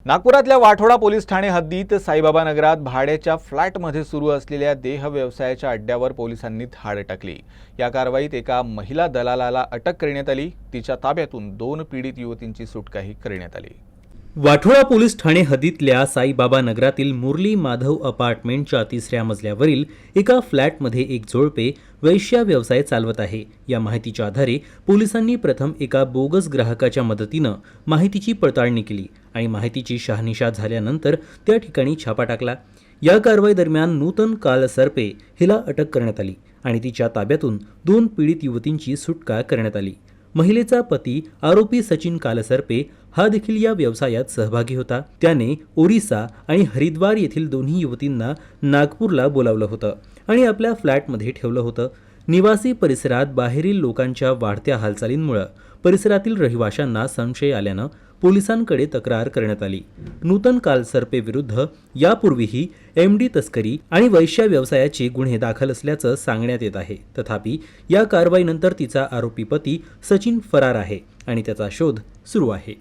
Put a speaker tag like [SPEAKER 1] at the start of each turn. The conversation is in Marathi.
[SPEAKER 1] नागपुरातल्या वाठोडा पोलीस ठाणे हद्दीत साईबाबा नगरात भाड्याच्या फ्लॅटमध्ये सुरू असलेल्या देह व्यवसायाच्या अड्ड्यावर पोलिसांनी धाड टाकली। या कारवाईत एका महिला दलालाला अटक करण्यात आली। तिच्या ताब्यातून 2 पीडित युवतींची सुटकाही करण्यात आली।
[SPEAKER 2] वाठोडा पोलीस ठाणे हद्दीतल्या साईबाबा नगरातील मुरली माधव अपार्टमेंटच्या 3ऱ्या मजल्यावरील एका फ्लॅटमध्ये एक जोडपे वैश्य व्यवसाय चालवत आहे। या माहितीच्या आधारे पोलिसांनी प्रथम एका बोगस ग्राहकाच्या मदतीने माहितीची पडताळणी केली आणि माहितीची शहानिशा झाल्यानंतर त्या ठिकाणी छापा टाकला। या कारवाई दरम्यान नूतन कालसर्पे हिला अटक करण्यात आली आणि तिच्या ताब्यातून 2 पीडित युवतींची सुटका करण्यात आली। महिलेचा पती आरोपी सचिन कालसर्पे हा देखील या व्यवसायात सहभागी होता। त्याने ओरिसा आणि हरिद्वार येथील दोन्ही युवतींना नागपूरला बोलावलं होतं आणि आपल्या फ्लॅटमध्ये ठेवलं होतं। निवासी परिसरात बाहेरील लोकांच्या वाढत्या हालचालींमुळे परिसरातील रहिवाशांना संशय आल्यानं पोलिसांकडे तक्रार करण्यात आली। नूतन कालसर्पे विरुद्ध यापूर्वीही एमडी तस्करी आणि वैश्य व्यवसायाचे गुन्हे दाखल असल्याचं सांगण्यात येत आहे। तथापि या कारवाईनंतर तिचा आरोपी पती सचिन फरार आहे आणि त्याचा शोध सुरू आहे।